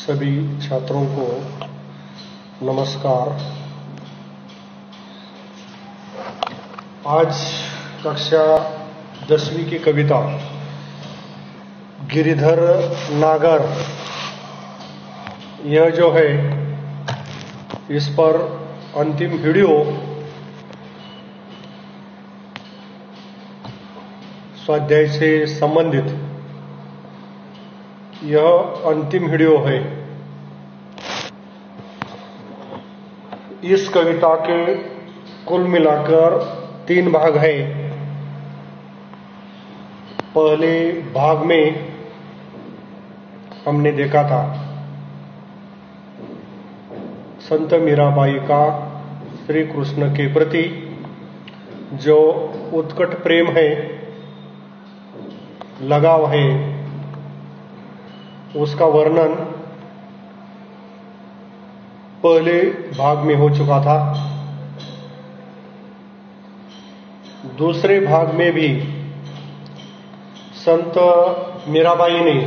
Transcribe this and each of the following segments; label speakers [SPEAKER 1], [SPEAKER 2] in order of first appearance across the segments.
[SPEAKER 1] सभी छात्रों को नमस्कार। आज कक्षा 10वीं की कविता गिरिधर नागर, यह जो है इस पर अंतिम वीडियो स्वाध्याय से संबंधित यह अंतिम वीडियो है। इस कविता के कुल मिलाकर 3 भाग हैं। पहले भाग में हमने देखा था संत मीराबाई का श्री कृष्ण के प्रति जो उत्कट प्रेम है, लगाव है, उसका वर्णन पहले भाग में हो चुका था। दूसरे भाग में भी संत मीराबाई ने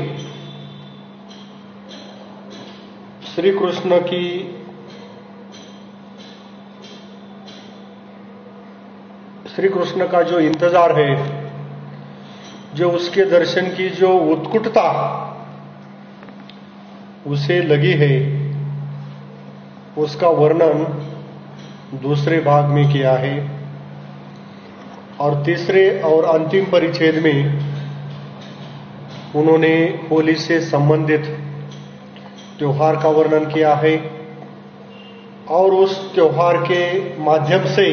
[SPEAKER 1] श्री कृष्ण का जो इंतजार है, जो उसके दर्शन की जो उत्कटता उसे लगी है, उसका वर्णन दूसरे भाग में किया है। और तीसरे और अंतिम परिच्छेद में उन्होंने होली से संबंधित त्योहार का वर्णन किया है और उस त्योहार के माध्यम से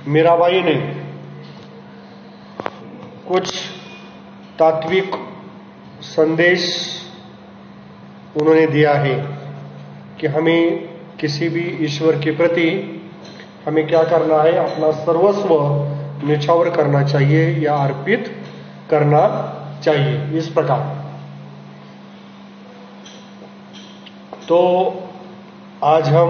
[SPEAKER 1] मीराबाई ने कुछ तात्विक संदेश उन्होंने दिया है कि हमें किसी भी ईश्वर के प्रति हमें क्या करना है, अपना सर्वस्व न्यौछावर करना चाहिए या अर्पित करना चाहिए। इस प्रकार तो आज हम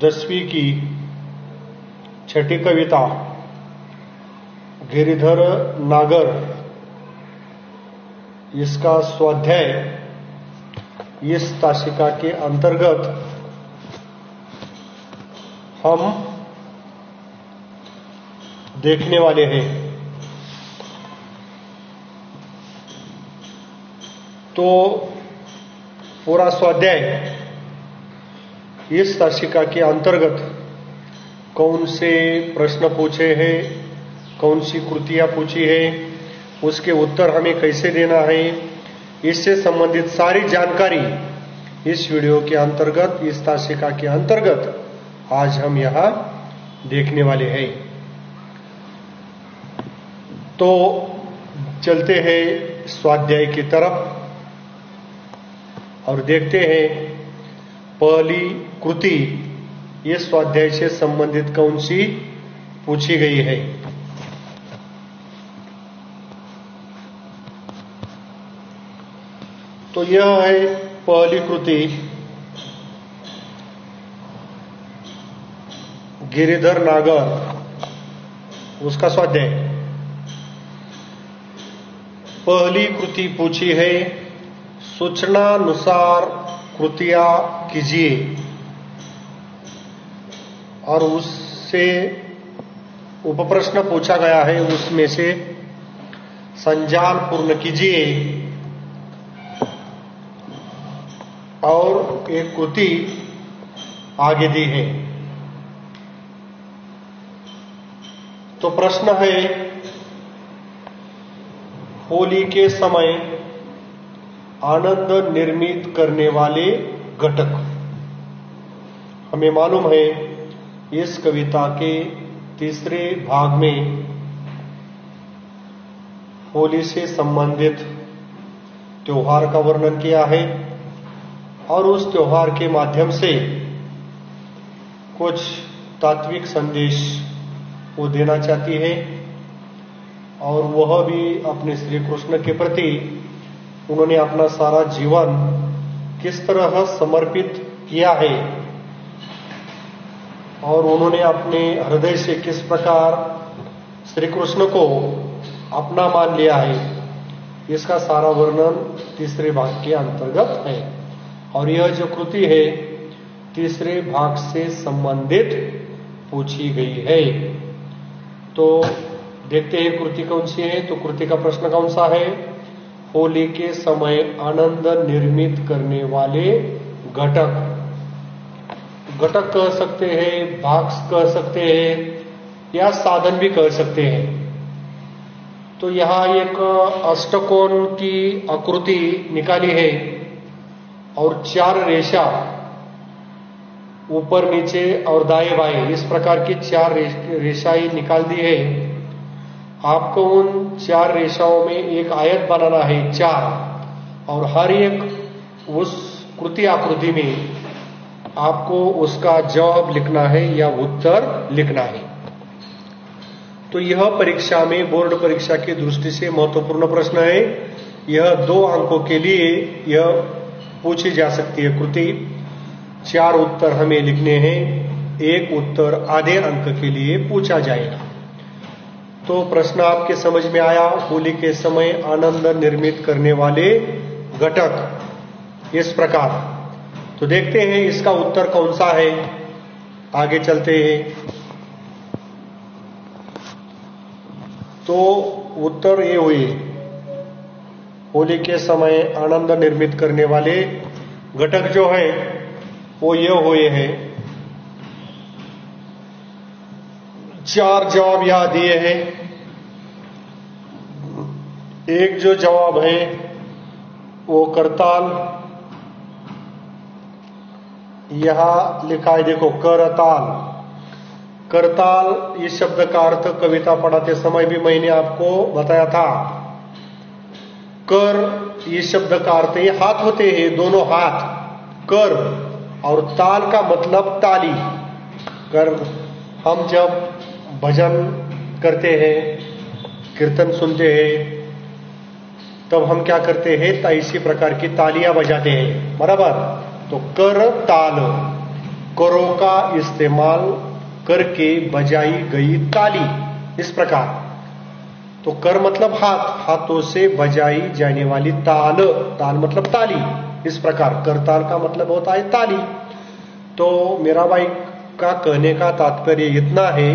[SPEAKER 1] दसवीं की छठी कविता गिरिधर नागर, इसका स्वाध्याय इस ताशिका के अंतर्गत हम देखने वाले हैं। तो पूरा स्वाध्याय इस ताशिका के अंतर्गत कौन से प्रश्न पूछे हैं, कौन सी कृतियां पूछी है, उसके उत्तर हमें कैसे देना है, इससे संबंधित सारी जानकारी इस वीडियो के अंतर्गत, इस ताशिका के अंतर्गत आज हम यहां देखने वाले हैं। तो चलते हैं स्वाध्याय की तरफ और देखते हैं पहली कृति इस स्वाध्याय से संबंधित कौन सी पूछी गई है। तो यह है पहली कृति गिरिधर नागर, उसका स्वाध्याय। पहली कृति पूछी है सूचनानुसार कृतियां कीजिए और उससे उपप्रश्न पूछा गया है, उसमें से संजाल पूर्ण कीजिए और एक कृति आगे दी है। तो प्रश्न है होली के समय आनंद निर्मित करने वाले घटक। हमें मालूम है इस कविता के तीसरे भाग में होली से संबंधित त्योहार का वर्णन किया है और उस त्योहार के माध्यम से कुछ तात्विक संदेश वो देना चाहती है और वह भी अपने श्री कृष्ण के प्रति उन्होंने अपना सारा जीवन किस तरह समर्पित किया है और उन्होंने अपने हृदय से किस प्रकार श्री कृष्ण को अपना मान लिया है, इसका सारा वर्णन तीसरे भाग के अंतर्गत है। और यह जो कृति है तीसरे भाग से संबंधित पूछी गई है। तो देखते हैं कृति कौन सी है। तो कृति का प्रश्न कौन सा है? होली के समय आनंद निर्मित करने वाले घटक। घटक कह सकते हैं, भाग कह सकते हैं, या साधन भी कह सकते हैं। तो यहां एक अष्टकोण की आकृति निकाली है और 4 रेशा ऊपर नीचे और दाएं बाएं इस प्रकार की 4 रेशाएं निकाल दी है। आपको उन 4 रेशाओं में एक आयत बनाना है 4, और हर एक उस कृति आकृति में आपको उसका जवाब लिखना है या उत्तर लिखना है। तो यह परीक्षा में, बोर्ड परीक्षा की दृष्टि से महत्वपूर्ण प्रश्न है। यह 2 अंकों के लिए यह पूछी जा सकती है कृति। 4 उत्तर हमें लिखने हैं, 1 उत्तर आधे अंक के लिए पूछा जाएगा। तो प्रश्न आपके समझ में आया। होली के समय आनंद निर्मित करने वाले घटक इस प्रकार। तो देखते हैं इसका उत्तर कौन सा है। आगे चलते हैं। तो उत्तर ये हुए, होली के समय आनंद निर्मित करने वाले घटक जो है वो ये हुए हैं। 4 जवाब यहां दिए हैं। एक जो जवाब है वो करताल, यहां लिखा है देखो करताल। करताल इस शब्द का अर्थ कविता पढ़ाते समय भी मैंने आपको बताया था। कर इस शब्द का अर्थ ये हाथ होते हैं, दोनों हाथ, कर। और ताल का मतलब ताली। कर हम जब भजन करते हैं, कीर्तन सुनते हैं, तब हम क्या करते हैं? इसी प्रकार की तालियां बजाते हैं, बराबर। तो कर ताल, करों का इस्तेमाल करके बजाई गई ताली, इस प्रकार। तो कर मतलब हाथ, हाथों से बजाई जाने वाली ताल, ताल मतलब ताली, इस प्रकार करताल का मतलब होता है ताली। तो मेरा भाई का कहने का तात्पर्य इतना है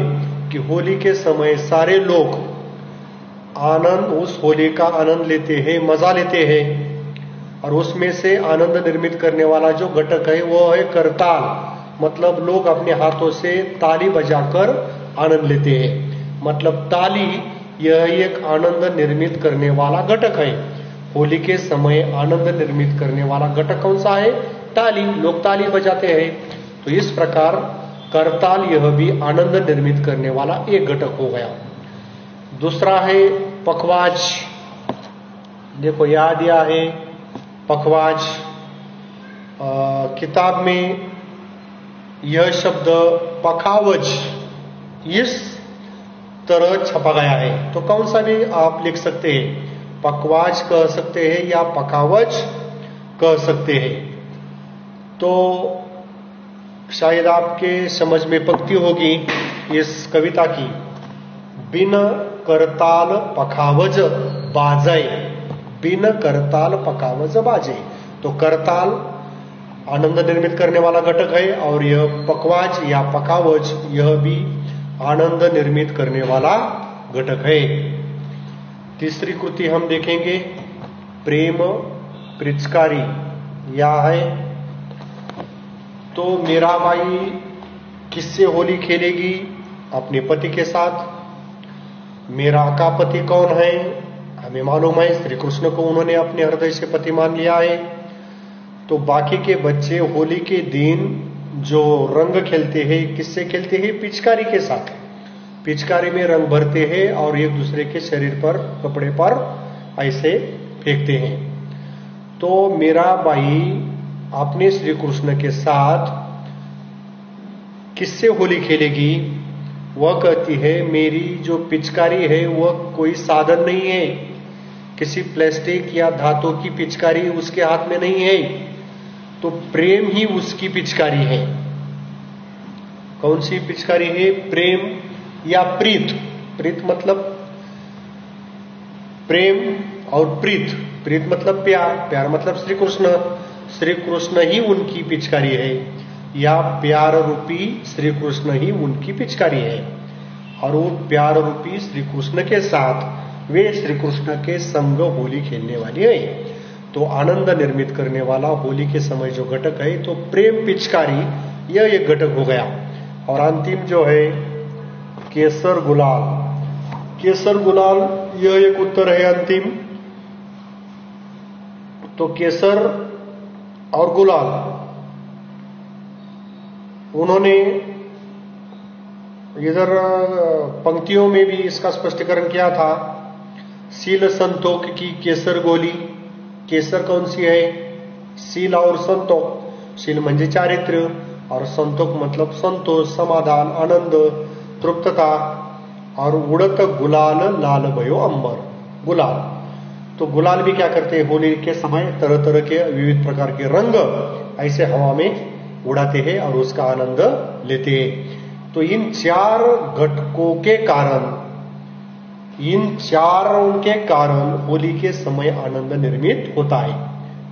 [SPEAKER 1] कि होली के समय सारे लोग आनंद, उस होली का आनंद लेते हैं, मजा लेते हैं। और उसमें से आनंद निर्मित करने वाला जो घटक है वो है करताल, मतलब लोग अपने हाथों से ताली बजाकर आनंद लेते हैं। मतलब ताली यह एक आनंद निर्मित करने वाला घटक है। होली के समय आनंद निर्मित करने वाला घटक कौन सा है? ताली। लोग ताली बजाते हैं। तो इस प्रकार करताल यह भी आनंद निर्मित करने वाला एक घटक हो गया। दूसरा है पखवाज। देखो याद दिया है पखवाज। किताब में यह शब्द पखावज इस तरह छपा गया है। तो कौन सा भी आप लिख सकते हैं, पखवाज कह सकते हैं या पखावज कह सकते हैं। तो शायद आपके समझ में पंक्ति होगी इस कविता की, बिन करताल पखावज बाजे, बिन करताल पखावज बाजे। तो करताल आनंद निर्मित करने वाला घटक है, और यह पखवाज या पखावज यह भी आनंद निर्मित करने वाला घटक है। तीसरी कृति हम देखेंगे, प्रेम पिचकारी। यह है तो मेरा भाई किससे होली खेलेगी? अपने पति के साथ। मेरा का पति कौन है? हमें मालूम है श्री कृष्ण को उन्होंने अपने हृदय से पति मान लिया है। तो बाकी के बच्चे होली के दिन जो रंग खेलते हैं, किससे खेलते हैं? पिचकारी के साथ। पिचकारी में रंग भरते हैं और एक दूसरे के शरीर पर, कपड़े पर ऐसे फेंकते हैं। तो मेरा भाई अपने श्री कृष्ण के साथ किससे होली खेलेगी? वह कहती है मेरी जो पिचकारी है वह कोई साधन नहीं है, किसी प्लास्टिक या धातु की पिचकारी उसके हाथ में नहीं है। तो प्रेम ही उसकी पिचकारी है। कौन सी पिचकारी है? प्रेम या प्रीत। प्रीत मतलब प्रेम और प्रीत, प्रीत मतलब प्यार, प्यार मतलब श्री कृष्ण, श्री कृष्ण ही उनकी पिचकारी है, या प्यार रूपी श्री कृष्ण ही उनकी पिचकारी है। और वो प्यार रूपी श्री कृष्ण के साथ वे श्री कृष्ण के संग होली खेलने वाली है। तो आनंद निर्मित करने वाला होली के समय जो घटक है, तो प्रेम पिचकारी यह एक घटक हो गया। और अंतिम जो है केसर गुलाल, केसर गुलाल यह एक उत्तर है अंतिम। तो केसर और गुलाल, उन्होंने इधर पंक्तियों में भी इसका स्पष्टीकरण किया था। सील संतोष की केसर गोली, केसर कौन सी है? सील और संतोष, सील म्हणजे चारित्र्य और संतोष मतलब संतोष, समाधान, आनंद, तृप्तता। और उड़त गुलाल लाल भयो अंबर, गुलाल। तो गुलाल भी क्या करते हैं? होली के समय तरह तरह के विविध प्रकार के रंग ऐसे हवा में उड़ाते हैं और उसका आनंद लेते हैं। तो इन चार घटकों के कारण, इन चारों के कारण होली के समय आनंद निर्मित होता है।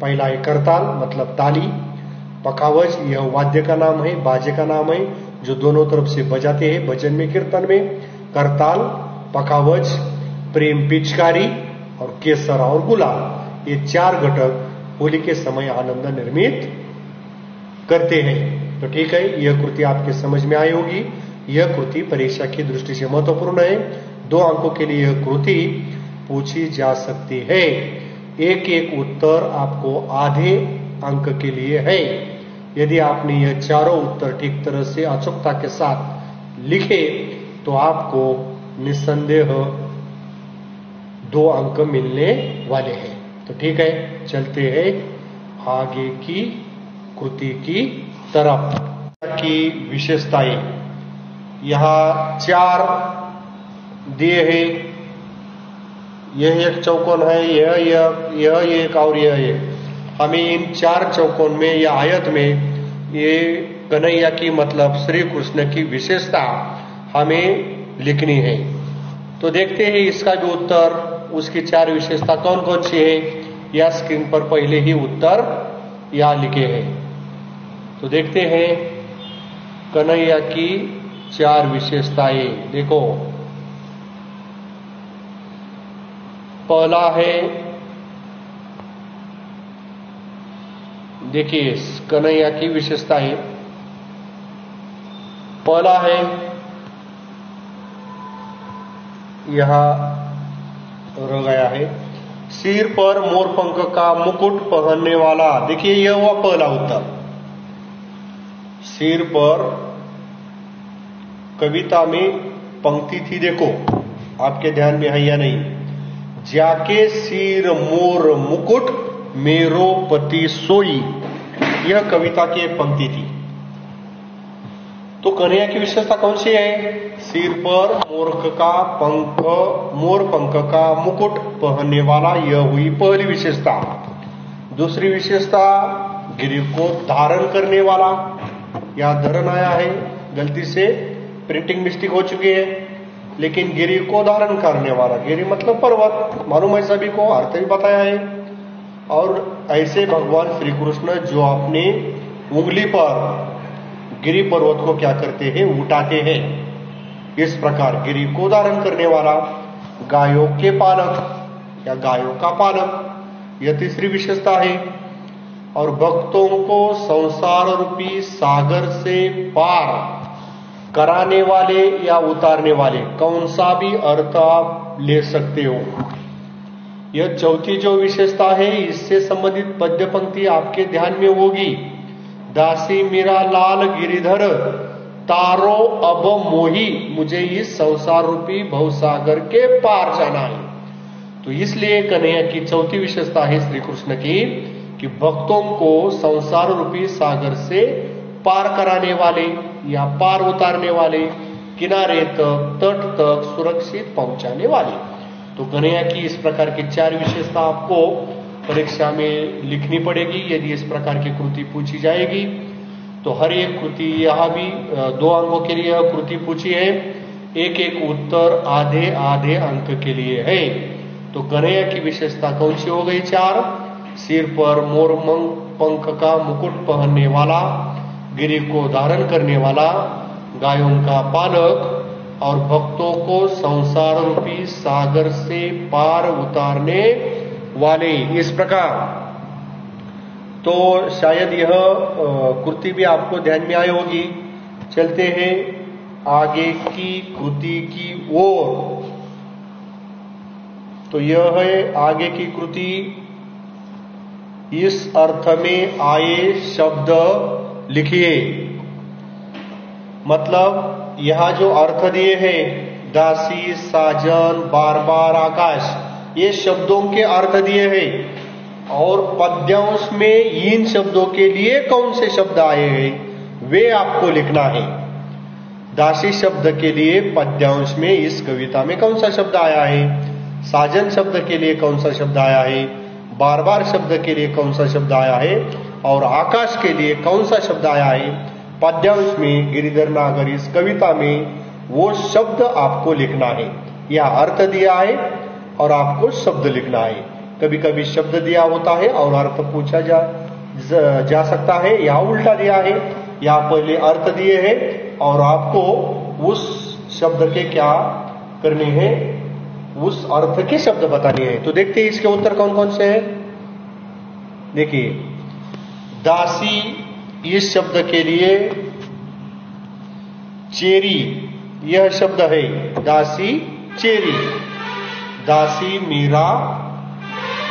[SPEAKER 1] पहला है करताल मतलब ताली, पखावज यह वाद्य का नाम है, बाजे का नाम है, जो दोनों तरफ से बजाते हैं भजन में, कीर्तन में। करताल, पखावज, प्रेम पिचकारी और केसर और गुलाल, ये चार घटक होली के समय आनंद निर्मित करते हैं। तो ठीक है, यह कृति आपके समझ में आई होगी। यह कृति परीक्षा की दृष्टि से महत्वपूर्ण है। 2 अंकों के लिए यह कृति पूछी जा सकती है। एक एक उत्तर आपको आधे अंक के लिए है। यदि आपने यह चारों उत्तर ठीक तरह से अचूकता के साथ लिखे तो आपको निस्संदेह 2 अंक मिलने वाले हैं। तो ठीक है, चलते हैं आगे की कृति की तरफ। की विशेषताएं यहां 4 दिए हैं। यह एक चौकोन है, यह एक और यह एक। हमें इन 4 चौकोन में या आयत में ये कन्हैया की मतलब श्री कृष्ण की विशेषता हमें लिखनी है। तो देखते हैं इसका जो उत्तर, उसकी 4 विशेषता कौन कौन सी है। या स्क्रीन पर पहले ही उत्तर यहां लिखे हैं। तो देखते हैं कन्हैया की 4 विशेषताएं। देखो, पहला है, देखिए कन्हैया की विशेषताएं। पहला है, यहां रह गया है, सिर पर मोरपंख का मुकुट पहनने वाला। देखिए यह हुआ पहला उत्तर। सिर पर, कविता में पंक्ति थी, देखो आपके ध्यान में है या नहीं। जाके सिर मोर मुकुट मेरो पति सोई, यह कविता की एक पंक्ति थी। तो कन्हैया की विशेषता कौन सी है? सिर पर मोर पंख का मुकुट पहनने वाला, यह हुई पहली विशेषता। दूसरी विशेषता, गिरी को धारण करने वाला। यहां धरण आया है, गलती से प्रिंटिंग मिस्टेक हो चुकी है, लेकिन गिरी को धारण करने वाला, गिरी मतलब पर्वत, मालूम है सभी को, अर्थ भी बताया है। और ऐसे भगवान श्री कृष्ण जो अपने उंगली पर गिरी पर्वत को क्या करते हैं? उठाते हैं। इस प्रकार गिरी को धारण करने वाला, गायों के पालक या गायों का पालक, यह तीसरी विशेषता है। और भक्तों को संसार रूपी सागर से पार कराने वाले या उतारने वाले, कौन सा भी अर्थ आप ले सकते हो। यह चौथी जो विशेषता है, इससे संबंधित पद्य पंक्ति आपके ध्यान में होगी। दासी मेरा लाल गिरिधर तारो अब मोही, मुझे इस संसार रूपी भवसागर के पार जाना है। तो इसलिए कन्हैया की चौथी विशेषता है श्री कृष्ण की कि भक्तों को संसार रूपी सागर से पार कराने वाले या पार उतारने वाले, किनारे तक, तट तक सुरक्षित पहुंचाने वाले। तो कन्हैया की इस प्रकार की 4 विशेषता आपको परीक्षा में लिखनी पड़ेगी यदि इस प्रकार की कृति पूछी जाएगी। तो हर एक कृति, यहां भी 2 अंकों के लिए कृति पूछी है, एक एक उत्तर आधे आधे अंक के लिए है। तो कन्हैया की विशेषता कौन सी हो गई? 4। सिर पर मोर पंख का मुकुट पहनने वाला, गिरी को धारण करने वाला, गायों का पालक और भक्तों को संसार रूपी सागर से पार उतारने वाले। इस प्रकार तो शायद यह कृति भी आपको ध्यान में आई होगी। चलते हैं आगे की कृति की ओर। तो यह है आगे की कृति। इस अर्थ में आए शब्द लिखिए। मतलब यहां जो अर्थ दिए हैं, दासी, साजन, बार बार, आकाश, ये शब्दों के अर्थ दिए हैं। और पद्यांश में इन शब्दों के लिए कौन से शब्द आए हैं वे आपको लिखना है। दासी शब्द के लिए पद्यांश में इस कविता में कौन सा शब्द आया है, साजन शब्द के लिए कौन सा शब्द आया है, बार बार शब्द के लिए कौन सा शब्द आया है, और आकाश के लिए कौन सा शब्द आया है। पद्यांश में गिरिधर नागर इस कविता में वो शब्द आपको लिखना है। या अर्थ दिया है और आपको शब्द लिखना है। कभी कभी शब्द दिया होता है और अर्थ पूछा जा सकता है, या उल्टा दिया है, या पहले अर्थ दिए हैं और आपको उस शब्द के क्या करने हैं, उस अर्थ के शब्द बताने हैं। तो देखते हैं इसके उत्तर कौन कौन से हैं। देखिए, दासी इस शब्द के लिए चेरी यह शब्द है। दासी चेरी, दासी मीरा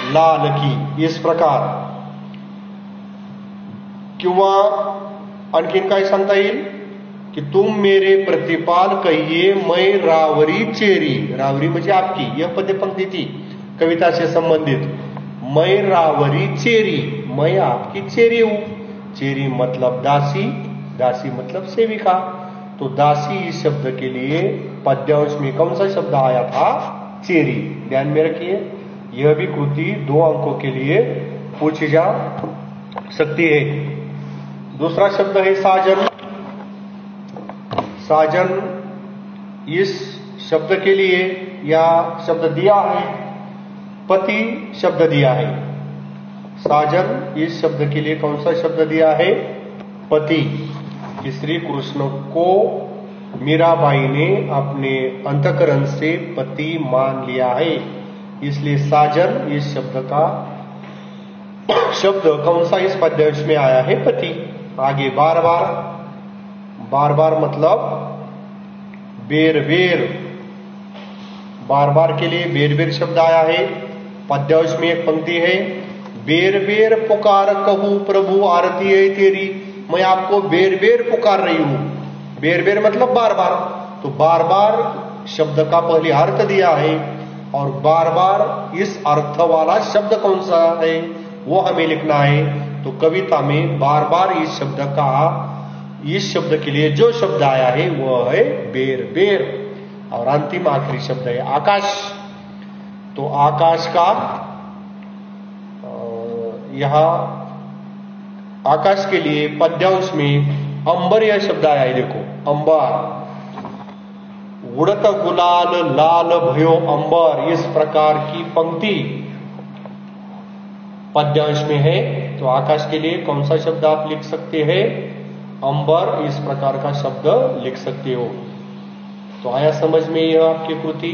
[SPEAKER 1] लाल की, इस प्रकार. किंवा आणखीन काय सांगता येईल की तुम मेरे प्रतिपाल कहिए मैं रावरी चेरी. रावरी म्हणजे आपकी, यह पद्य पंक्ति थी कविता से संबंधित. मैं रावरी चेरी, मैं आपकी चेरी हूं. चेरी मतलब दासी, दासी मतलब सेविका. तो दासी इस शब्द के लिए पद्यांश में कौन सा शब्द आया था? चेरी. ध्यान में रखिए, यह भी कृति 2 अंकों के लिए पूछी जा सकती है. दूसरा शब्द है साजन. साजन इस शब्द के लिए या शब्द दिया है, पति शब्द दिया है. साजन इस शब्द के लिए कौन सा शब्द दिया है? पति. श्री कृष्ण को मीराबाई ने अपने अंतःकरण से पति मान लिया है, इसलिए साजन इस शब्द का शब्द कौन सा इस पद्यांश में आया है? पति. आगे बार बार. बार बार मतलब बेर बेर. बार बार के लिए बेर बेर शब्द आया है. पद्यांश में एक पंक्ति है, बेर बेर पुकार कहूं प्रभु आरती है तेरी. मैं आपको बेर बेर पुकार रही हूं. बेर बेर मतलब बार बार. तो बार बार शब्द का पहले अर्थ दिया है और बार बार इस अर्थ वाला शब्द कौन सा है वो हमें लिखना है. तो कविता में बार बार इस शब्द का, इस शब्द के लिए जो शब्द आया है वह है बेर बेर. और अंतिम आखिरी शब्द है आकाश. तो आकाश का यहां आकाश के लिए पद्यांश में अंबर यह शब्द आया है. देखो, अंबर. उड़त गुलाल लाल भयो अंबर, इस प्रकार की पंक्ति पद्यांश में है. तो आकाश के लिए कौन सा शब्द आप लिख सकते हैं? अंबर. इस प्रकार का शब्द लिख सकते हो. तो आया समझ में यह आपकी कृति.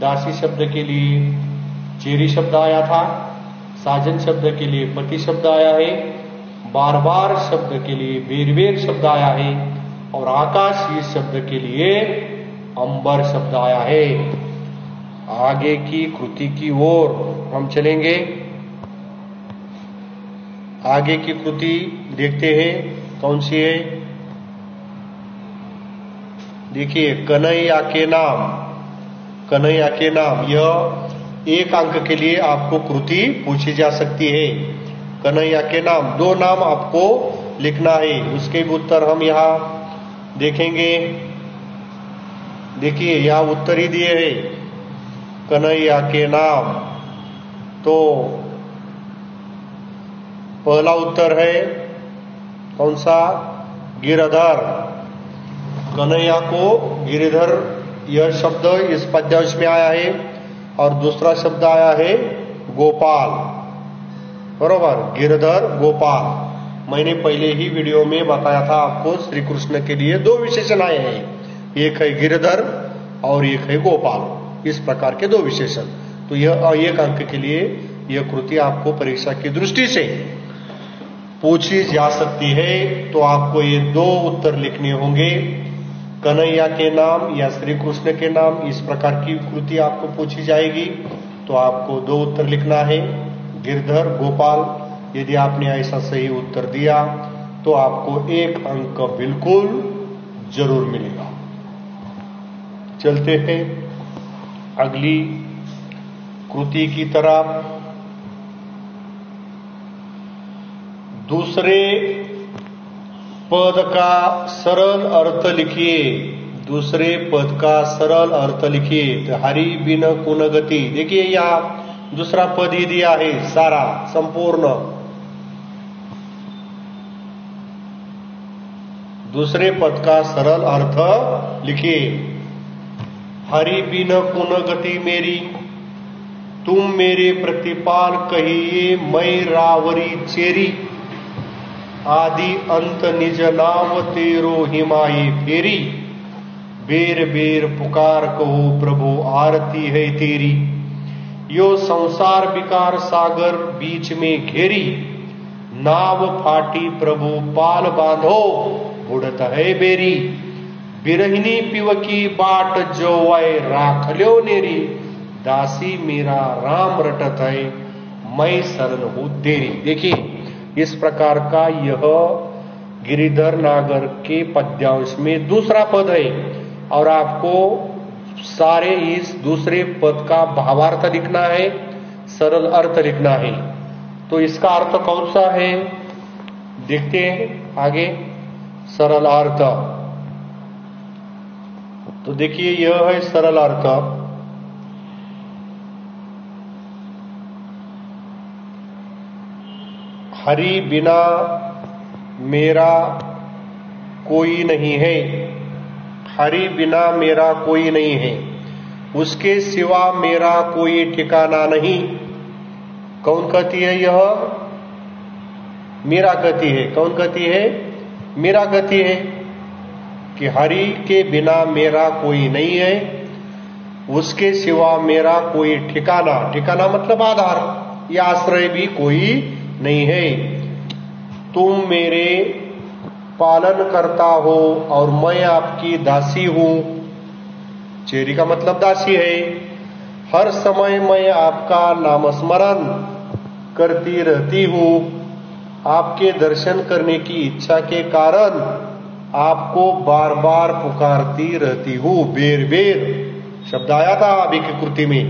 [SPEAKER 1] दासी शब्द के लिए चेरी शब्द आया था, साजन शब्द के लिए पति शब्द आया है, बार बार शब्द के लिए बेर बेर शब्द आया है, और आकाश इस शब्द के लिए अंबर शब्द आया है. आगे की कृति की ओर हम चलेंगे. आगे की कृति देखते हैं कौन सी है. देखिए, कन्हैया के नाम. कन्हैया के नाम, यह 1 अंक के लिए आपको कृति पूछी जा सकती है. कन्हैया के नाम, 2 नाम आपको लिखना है. उसके भी उत्तर हम यहां देखेंगे. देखिए, यहां उत्तर ही दिए है कन्हैया के नाम. तो पहला उत्तर है कौन सा? गिरधर. कन्हैया को गिरधर यह शब्द इस पद्यांश में आया है और दूसरा शब्द आया है गोपाल, बरोबर, गिरधर गोपाल। मैंने पहले ही वीडियो में बताया था आपको, श्री कृष्ण के लिए दो विशेषण आए हैं, एक है गिरधर और एक है गोपाल, इस प्रकार के दो विशेषण। तो यह एक अंक के लिए यह कृति आपको परीक्षा की दृष्टि से पूछी जा सकती है। तो आपको ये दो उत्तर लिखने होंगे, कन्हैया के नाम या श्री कृष्ण के नाम, इस प्रकार की कृति आपको पूछी जाएगी तो आपको दो उत्तर लिखना है, गिरधर गोपाल। यदि आपने ऐसा सही उत्तर दिया तो आपको एक अंक बिल्कुल जरूर मिलेगा। चलते हैं अगली कृति की तरफ। दूसरे पद का सरल अर्थ लिखिए, दूसरे पद का सरल अर्थ लिखिए। तो हरि बिन कुन गति, देखिए यहां दूसरा पद ही दिया है, सारा संपूर्ण। दूसरे पद का सरल अर्थ लिखिए। हरि बिन कुन गति मेरी, तुम मेरे प्रतिपाल कहिए, मैं रावरी चेरी। आदि अंत निज नाम तेरो हिमाई फेरी। बेर बेर पुकार कहो प्रभु आरती है तेरी। यो संसार विकार सागर बीच में घेरी। नाव फाटी प्रभु पाल बांधो, बुढ़त है बेरी। बिरहिनी पिवकी बाट जोवै राख ल्यो नेरी। दासी मेरा राम रटत है, मैं शरण हूं तेरी। देखिए इस प्रकार का यह गिरिधर नागर के पद्यांश में दूसरा पद है और आपको सारे इस दूसरे पद का भावार्थ लिखना है, सरल अर्थ लिखना है। तो इसका अर्थ कौन सा है देखते हैं आगे। सरल अर्थ, तो देखिए यह है सरल अर्थ। हरि बिना मेरा कोई नहीं है, हरि बिना मेरा कोई नहीं है, उसके सिवा मेरा कोई ठिकाना नहीं। कौन कहती है यह? मीरा कहती है। कौन कहती है? मीरा कहती है कि हरि के बिना मेरा कोई नहीं है, उसके सिवा मेरा कोई ठिकाना, ठिकाना मतलब आधार या आश्रय भी कोई नहीं है। तुम मेरे पालन करता हो और मैं आपकी दासी हूं। चेरी का मतलब दासी है। हर समय मैं आपका नाम स्मरण करती रहती हूं। आपके दर्शन करने की इच्छा के कारण आपको बार बार पुकारती रहती हूं। बेर बेर शब्द आया था अभी की कृति में,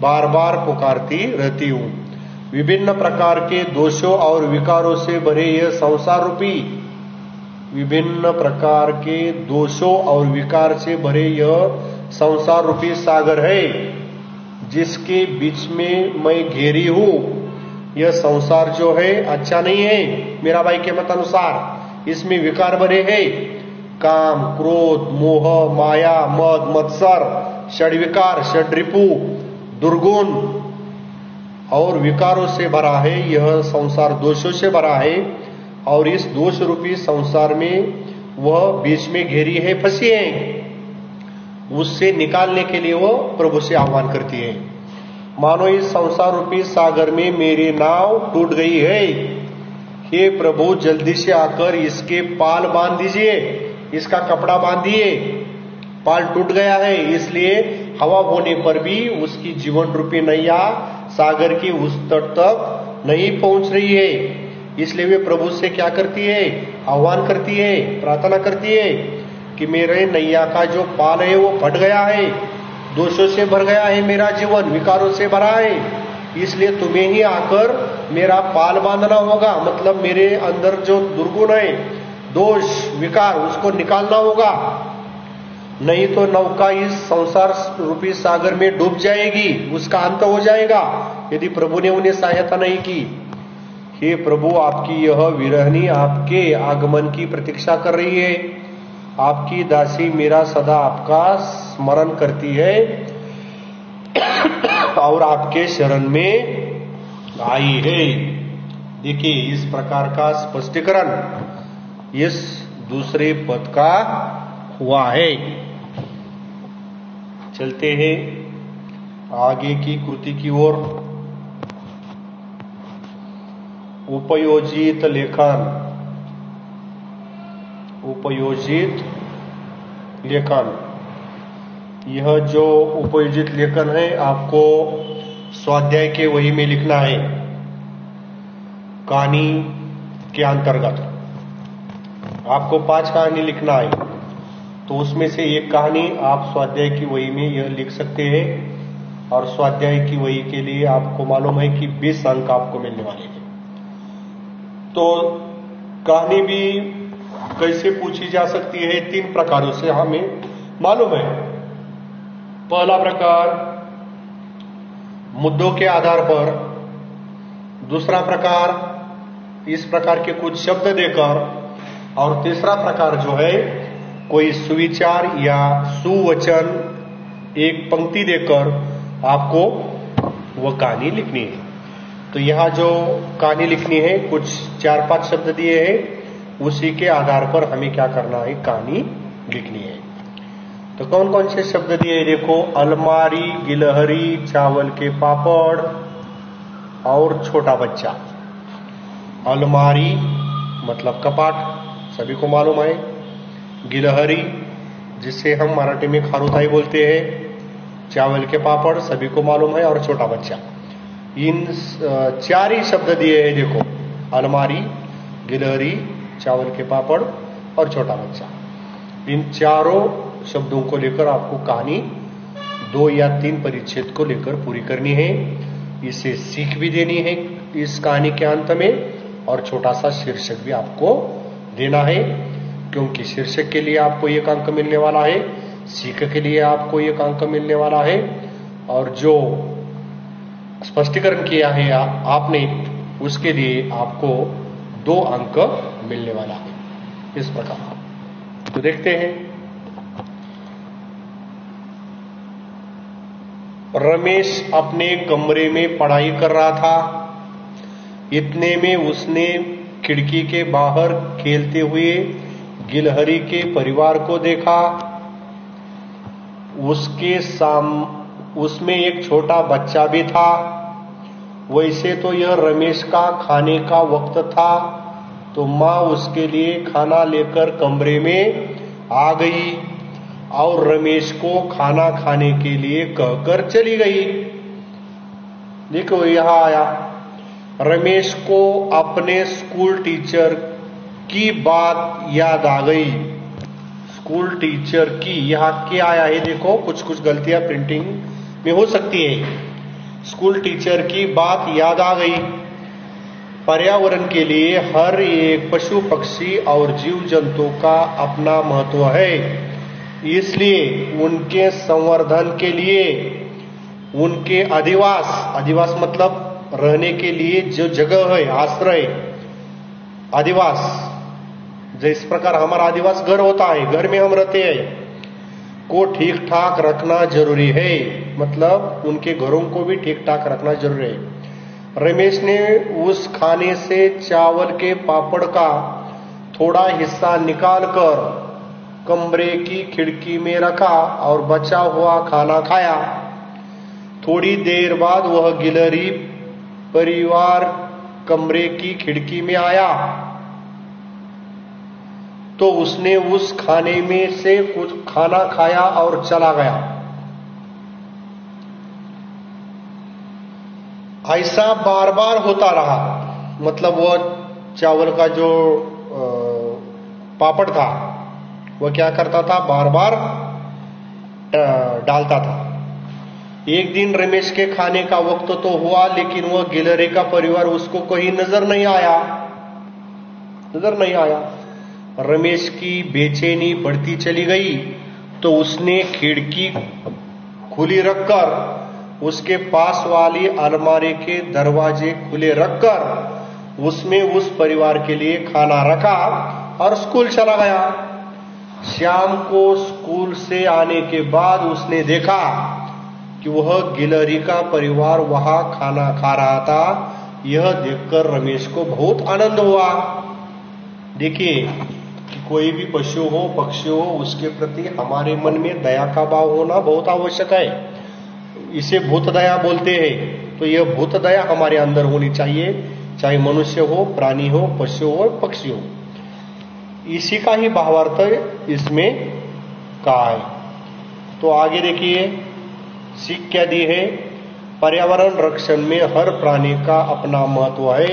[SPEAKER 1] बार बार पुकारती रहती हूं। विभिन्न प्रकार के दोषों और विकारों से भरे यह संसार रूपी, विभिन्न प्रकार के दोषों और विकार से भरे यह संसार रूपी सागर है, जिसके बीच में मैं घेरी हूं। यह संसार जो है अच्छा नहीं है मेरा भाई के मत अनुसार। इसमें विकार भरे हैं, काम, क्रोध, मोह, माया, मद, मत्सर, षड्विकार, षड्रिपु, दुर्गुण और विकारों से भरा है। यह संसार दोषों से भरा है और इस दोष रूपी संसार में वह बीच में घेरी है, फंसी है। उससे निकालने के लिए वो प्रभु से आह्वान करती है। मानो इस संसार रूपी सागर में मेरी नाव टूट गई है। हे प्रभु जल्दी से आकर इसके पाल बांध दीजिए, इसका कपड़ा बांधिए। पाल टूट गया है, इसलिए हवा होने पर भी उसकी जीवन रूपी नैया सागर की उस तट तक नहीं पहुंच रही है। इसलिए वे प्रभु से क्या करती है? आह्वान करती है, प्रार्थना करती है कि मेरे नैया का जो पाल है वो फट गया है, दोषों से भर गया है, मेरा जीवन विकारों से भरा है। इसलिए तुम्हें ही आकर मेरा पाल बांधना होगा। मतलब मेरे अंदर जो दुर्गुण है, दोष, विकार, उसको निकालना होगा, नहीं तो नौका इस संसार रूपी सागर में डूब जाएगी, उसका अंत हो जाएगा यदि प्रभु ने उन्हें सहायता नहीं की। हे प्रभु आपकी यह विरहनी आपके आगमन की प्रतीक्षा कर रही है। आपकी दासी मेरा सदा आपका स्मरण करती है। और आपके शरण में आई है। देखिए, इस प्रकार का स्पष्टीकरण इस दूसरे पद का हुआ है। चलते हैं आगे की कृति की ओर। उपयोजित लेखन। उपयोजित लेखन, यह जो उपयोजित लेखन है आपको स्वाध्याय के वही में लिखना है। कहानी के अंतर्गत आपको 5 कहानी लिखना है, तो उसमें से एक कहानी आप स्वाध्याय की वही में यह लिख सकते हैं। और स्वाध्याय की वही के लिए आपको मालूम है कि 20 अंक आपको मिलने वाले हैं। तो कहानी भी कैसे पूछी जा सकती है, 3 प्रकारों से हमें मालूम है। पहला प्रकार मुद्दों के आधार पर, दूसरा प्रकार इस प्रकार के कुछ शब्द देकर, और तीसरा प्रकार जो है कोई सुविचार या सुवचन एक पंक्ति देकर आपको वह कहानी लिखनी है। तो यहां जो कहानी लिखनी है, कुछ 4-5 शब्द दिए हैं, उसी के आधार पर हमें क्या करना है, कहानी लिखनी है। तो कौन कौन से शब्द दिए देखो, अलमारी, गिलहरी, चावल के पापड़ और छोटा बच्चा। अलमारी मतलब कपाट, सभी को मालूम है। गिलहरी जिसे हम मराठी में खारुताई बोलते हैं। चावल के पापड़ सभी को मालूम है, और छोटा बच्चा। इन 4 ही शब्द दिए हैं देखो, अलमारी, गिलहरी, चावल के पापड़ और छोटा बच्चा। इन चारों शब्दों को लेकर आपको कहानी 2 या 3 परिच्छेद को लेकर पूरी करनी है। इसे सीख भी देनी है इस कहानी के अंत में, और छोटा सा शीर्षक भी आपको देना है, क्योंकि शीर्षक के लिए आपको 1 अंक मिलने वाला है, सीख के लिए आपको 1 अंक मिलने वाला है, और जो स्पष्टीकरण किया है आपने उसके लिए आपको 2 अंक मिलने वाला है। इस प्रकार तो देखते हैं। रमेश अपने कमरे में पढ़ाई कर रहा था। इतने में उसने खिड़की के बाहर खेलते हुए गिलहरी के परिवार को देखा। उसमें एक छोटा बच्चा भी था। वैसे तो यह रमेश का खाने का वक्त था, तो माँ उसके लिए खाना लेकर कमरे में आ गई और रमेश को खाना खाने के लिए कहकर चली गई। देखो यहां आया, रमेश को अपने स्कूल टीचर की बात याद आ गई। स्कूल टीचर की, यहां क्या आया है देखो, कुछ कुछ गलतियां प्रिंटिंग में हो सकती है। स्कूल टीचर की बात याद आ गई। पर्यावरण के लिए हर एक पशु पक्षी और जीव जंतु का अपना महत्व है, इसलिए उनके संवर्धन के लिए उनके अधिवास मतलब रहने के लिए जो जगह है, आश्रय, अधिवास, जिस प्रकार हमारा अधिवास घर होता है, घर में हम रहते हैं, को ठीक ठाक रखना जरूरी है। मतलब उनके घरों को भी ठीक ठाक रखना जरूरी है। रमेश ने उस खाने से चावल के पापड़ का थोड़ा हिस्सा निकालकर कमरे की खिड़की में रखा और बचा हुआ खाना खाया। थोड़ी देर बाद वह गिलहरी परिवार कमरे की खिड़की में आया, तो उसने उस खाने में से कुछ खाना खाया और चला गया। ऐसा बार बार होता रहा। मतलब वह चावल का जो पापड़ था वह क्या करता था, बार बार डालता था। एक दिन रमेश के खाने का वक्त तो हुआ, लेकिन वह गिलहरी का परिवार उसको कहीं नजर नहीं आया। रमेश की बेचैनी बढ़ती चली गई, तो उसने खिड़की खुली रखकर उसके पास वाली अलमारी के दरवाजे खुले रखकर उसमें उस परिवार के लिए खाना रखा और स्कूल चला गया। शाम को स्कूल से आने के बाद उसने देखा कि वह गिलहरी का परिवार वहां खाना खा रहा था। यह देखकर रमेश को बहुत आनंद हुआ। देखिए कि कोई भी पशु हो पक्षी हो, उसके प्रति हमारे मन में दया का भाव होना बहुत आवश्यक है। इसे भूत दया बोलते हैं। तो यह भूत दया हमारे अंदर होनी चाहिए, चाहे मनुष्य हो, प्राणी हो, पशु हो, पक्षी हो। इसी का ही भावार्थ इसमें कहा है। तो आगे देखिए सीख क्या दी है। पर्यावरण रक्षण में हर प्राणी का अपना महत्व है,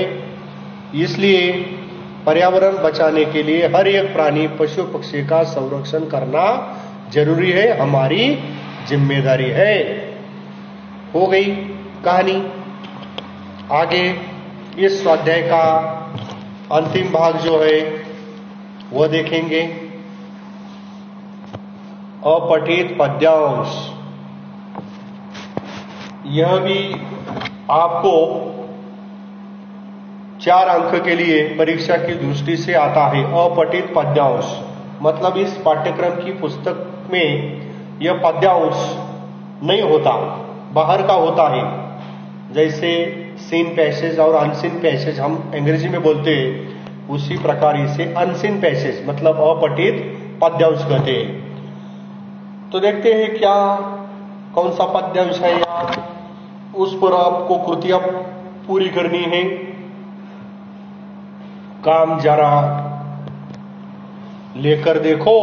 [SPEAKER 1] इसलिए पर्यावरण बचाने के लिए हर एक प्राणी पशु पक्षी का संरक्षण करना जरूरी है, हमारी जिम्मेदारी है। हो गई कहानी। आगे इस स्वाध्याय का अंतिम भाग जो है वह देखेंगे। अपठित पद्यांश। यह भी आपको 4 अंक के लिए परीक्षा की दृष्टि से आता है। अपठित पद्यांश मतलब इस पाठ्यक्रम की पुस्तक में यह पद्यांश नहीं होता, बाहर का होता है। जैसे सीन पैसेज और अनसीन पैसेज हम अंग्रेजी में बोलते हैं, उसी प्रकार इसे अनसीन पैसेज मतलब अपठित पद्यांश कहते हैं। तो देखते हैं क्या कौन सा पद्यांश है या उस पर आपको कृतियां पूरी करनी है। काम जरा लेकर देखो,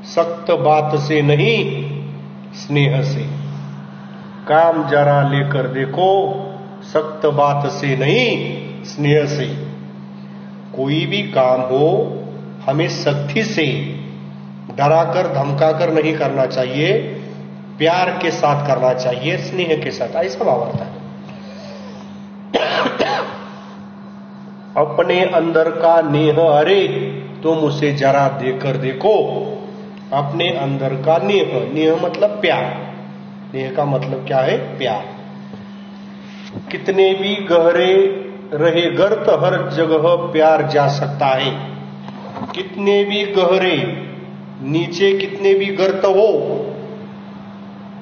[SPEAKER 1] सख्त बात से नहीं स्नेह से। काम जरा लेकर देखो, सख्त बात से नहीं स्नेह से। कोई भी काम हो हमें सख्ती से, डराकर धमकाकर नहीं करना चाहिए, प्यार के साथ करना चाहिए, स्नेह के साथ। ऐसा भावार्थ है। अपने अंदर का नेह अरे तुम उसे जरा देकर देखो। अपने अंदर का नेह, नेह मतलब प्यार, नेह का मतलब क्या है? प्यार। कितने भी गहरे रहे गर्त हर जगह प्यार जा सकता है। कितने भी गहरे, नीचे कितने भी गर्त हो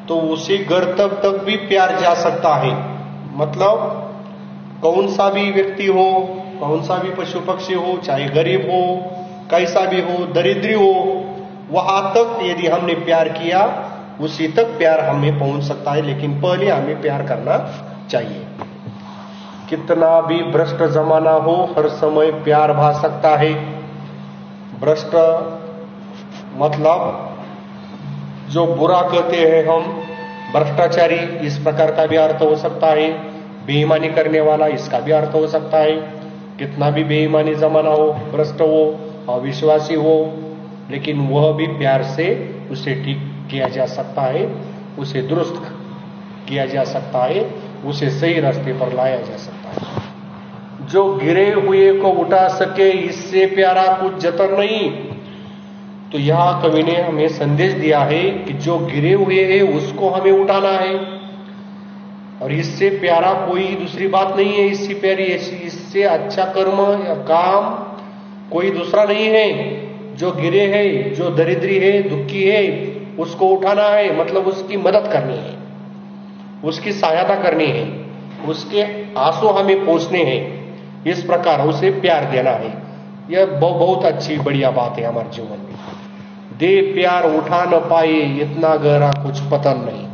[SPEAKER 1] तो उसी गर्त तक भी प्यार जा सकता है। मतलब कौन सा भी व्यक्ति हो, कौन सा भी पशु पक्षी हो, चाहे गरीब हो, कैसा भी हो, दरिद्री हो, वहां तक यदि हमने प्यार किया उसी तक प्यार हमें पहुंच सकता है। लेकिन पहले हमें प्यार करना चाहिए। कितना भी भ्रष्ट जमाना हो, हर समय प्यार भा सकता है। भ्रष्ट मतलब जो बुरा कहते हैं हम, भ्रष्टाचारी, इस प्रकार का भी अर्थ हो सकता है। बेईमानी करने वाला, इसका भी अर्थ हो सकता है। कितना भी बेईमानी जमाना हो, भ्रष्ट हो, अविश्वासी हो, लेकिन वह भी प्यार से उसे ठीक किया जा सकता है, उसे दुरुस्त किया जा सकता है, उसे सही रास्ते पर लाया जा सकता है। जो गिरे हुए को उठा सके, इससे प्यारा कुछ जतन नहीं। तो यहां कवि ने हमें संदेश दिया है कि जो गिरे हुए हैं उसको हमें उठाना है, और इससे प्यारा कोई दूसरी बात नहीं है। इससे प्यारी, इससे अच्छा कर्म या काम कोई दूसरा नहीं है। जो गिरे हैं, जो दरिद्री है, दुखी है, उसको उठाना है, मतलब उसकी मदद करनी है, उसकी सहायता करनी है, उसके आंसू हमें पोंछने हैं। इस प्रकार उसे प्यार देना है। यह बहुत अच्छी बढ़िया बात है हमारे जीवन में। दे प्यार उठा न पाए, इतना गहरा कुछ पतन नहीं।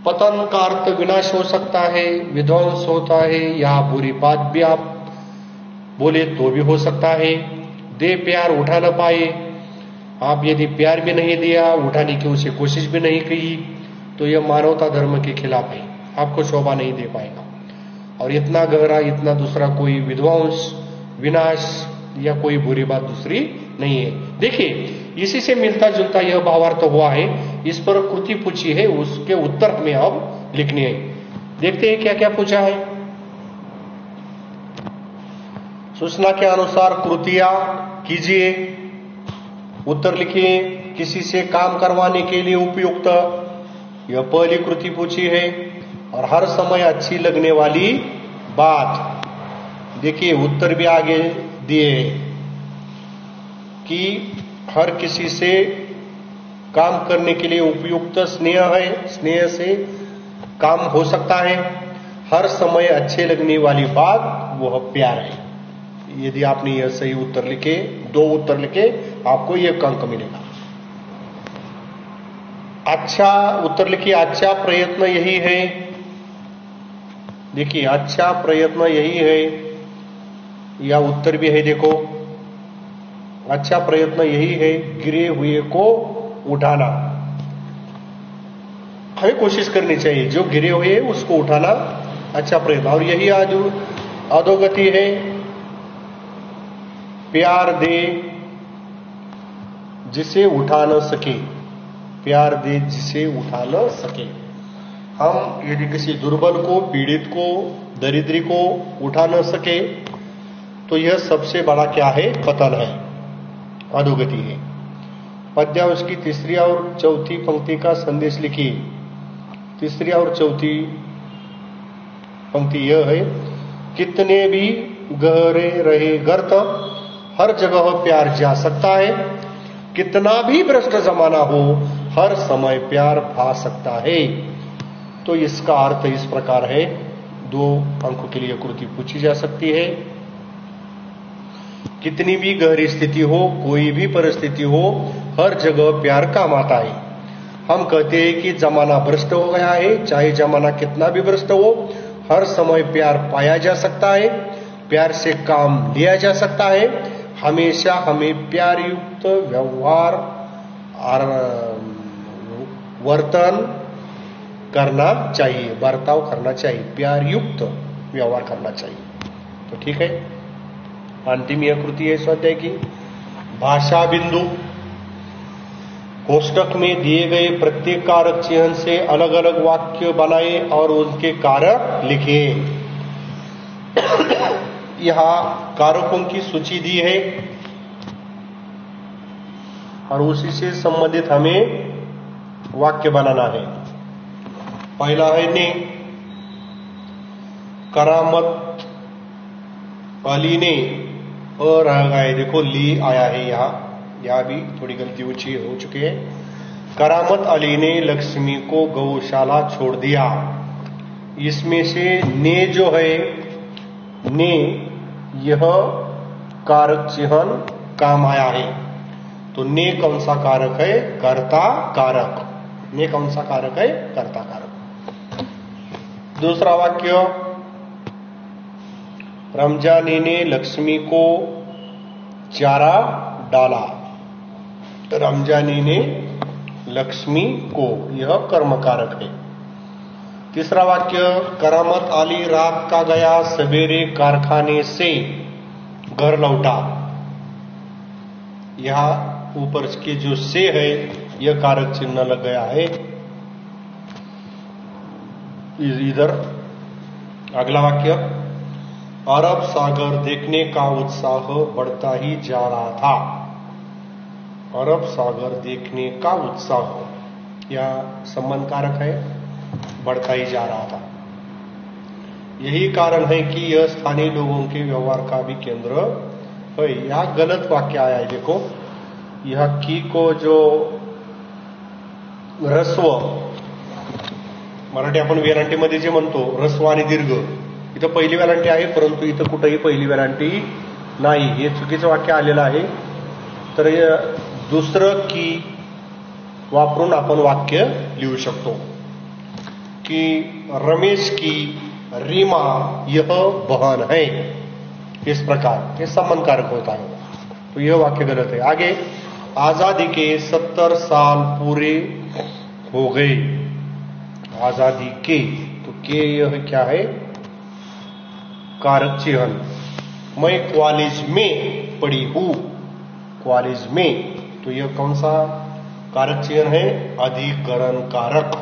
[SPEAKER 1] पतन का अर्थ विनाश हो सकता है, विध्वंस होता है, या बुरी बात भी आप बोले तो भी हो सकता है। दे प्यार उठा न पाए, आप यदि प्यार भी नहीं दिया, उठाने की उसे कोशिश भी नहीं की, तो यह मानवता धर्म के खिलाफ है, आपको शोभा नहीं दे पाएगा। और इतना गहरा, इतना दूसरा कोई विध्वंस, विनाश या कोई बुरी बात दूसरी नहीं है। देखिए इसी से मिलता जुलता यह भावार्थ हुआ है। इस पर कृति पूछी है, उसके उत्तर में अब लिखने हैं। देखते हैं क्या क्या पूछा है। सूचना के अनुसार कृतियां कीजिए, उत्तर लिखिए। किसी से काम करवाने के लिए उपयुक्त, यह पहली कृति पूछी है। और हर समय अच्छी लगने वाली बात, देखिए उत्तर भी आगे दिए हैं कि हर किसी से काम करने के लिए उपयुक्त स्नेह है, स्नेह से काम हो सकता है। हर समय अच्छे लगने वाली बात वह प्यार है। यदि आपने यह सही उत्तर लिखे, 2 उत्तर लिखे, आपको यह अंक मिलेगा। अच्छा उत्तर लिखिए, अच्छा प्रयत्न यही है। देखिए, अच्छा प्रयत्न यही है, या उत्तर भी है। देखो, अच्छा प्रयत्न यही है गिरे हुए को उठाना। हमें कोशिश करनी चाहिए, जो गिरे हुए उसको उठाना अच्छा प्रयत्न। और यही आज अधोगति है, प्यार दे जिसे उठा न सके, प्यार दे जिसे उठा न सके। हम यदि किसी दुर्बल को, पीड़ित को, दरिद्री को उठा न सके तो यह सबसे बड़ा क्या है? पतन है, अधोगति है। पद्यांश की तीसरी और चौथी पंक्ति का संदेश लिखिए। तीसरी और चौथी पंक्ति यह है, कितने भी गहरे रहे गर्त, हर जगह प्यार जा सकता है। कितना भी भ्रष्ट जमाना हो, हर समय प्यार भा सकता है। तो इसका अर्थ इस प्रकार है, 2 अंकों के लिए कृति पूछी जा सकती है। कितनी भी गहरी स्थिति हो, कोई भी परिस्थिति हो, हर जगह प्यार काम आता है। हम कहते हैं कि जमाना भ्रष्ट हो गया है, चाहे जमाना कितना भी भ्रष्ट हो, हर समय प्यार पाया जा सकता है, प्यार से काम लिया जा सकता है। हमेशा हमें प्यार युक्त व्यवहार और वर्तन करना चाहिए, बर्ताव करना चाहिए, प्यार युक्त व्यवहार करना चाहिए। तो ठीक है, अंतिम यह कृति है स्वाध्याय की। भाषा बिंदु, कोष्टक में दिए गए प्रत्येक कारक चिन्ह से अलग अलग वाक्य बनाए और उनके कारक लिखे। यहां कारकों की सूची दी है और उसी से संबंधित हमें वाक्य बनाना है। पहला है ने, करामत अली ने, और रह गए, देखो ली आया है यहां भी थोड़ी गलती हो चुकी है। करामत अली ने लक्ष्मी को गौशाला छोड़ दिया। इसमें से ने जो है, ने यह कारक चिन्ह काम आया है। तो ने कौन सा कारक है? कर्ता कारक। ने कौन सा कारक है? कर्ता कारक। दूसरा वाक्य, रमजानी ने लक्ष्मी को चारा डाला। रमजानी ने लक्ष्मी को, यह कर्म कारक है। तीसरा वाक्य, करामत अली रात का गया, सवेरे कारखाने से घर लौटा। यहां ऊपर के जो से है, यह कारक चिन्ह लग गया है इधर। अगला वाक्य, अरब सागर देखने का उत्साह बढ़ता ही जा रहा था। अरब सागर देखने का उत्साह, यह संबंध कारक है, बढ़ता ही जा रहा था। यही कारण है कि यह स्थानीय लोगों के व्यवहार का भी केंद्र है। यह गलत वाक्य आया है, देखो, यह की को जो ह्रस्व, मराठी आपण वेलांटीमध्ये जे म्हणतो ह्रस्व आणि दीर्घ, इथं पहिली वेलांटी आहे, परंतु इथं कुठेही पहिली वेलांटी नाही, हे चुकीचं वाक्य आलेलं आहे। तर दुसरं की वापरून आपण वाक्य लिहू शकतो कि रमेश की रीमा यह बहन है, इस प्रकार ये संबंध कारक होता है। तो यह वाक्य गलत है। आगे, आजादी के 70 साल पूरे हो गए। आजादी के, तो के यह क्या है? कारक चिन्ह। मैं कॉलेज में पढ़ी हूं, कॉलेज में, तो यह कौन सा कारक चिन्ह है? अधिकरण कारक।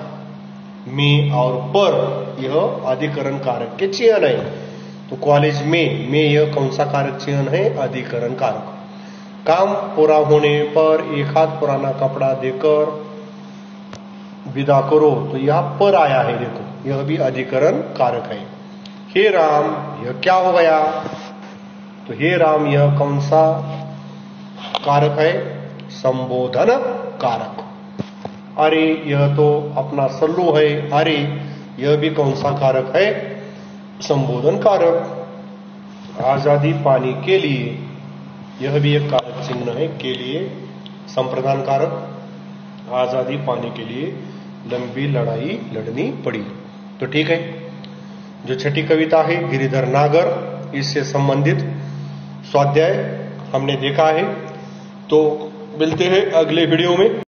[SPEAKER 1] में और पर, यह अधिकरण कारक के चिन्ह है। तो कॉलेज में यह कौन सा कारक चिन्ह है? अधिकरण कारक। काम पूरा होने पर एक हाथ पुराना कपड़ा देकर विदा करो, तो यह पर आया है, देखो, यह भी अधिकरण कारक है। हे राम, यह क्या हो गया? तो हे राम, यह कौन सा कारक है? संबोधन कारक। अरे यह तो अपना सल्लू है, अरे यह भी कौन सा कारक है? संबोधन कारक। आजादी पाने के लिए, यह भी एक कारक चिन्ह है, के लिए संप्रदान कारक। आजादी पाने के लिए लंबी लड़ाई लड़नी पड़ी। तो ठीक है, जो छठी कविता है गिरिधर नागर, इससे संबंधित स्वाध्याय हमने देखा है। तो मिलते हैं अगले वीडियो में।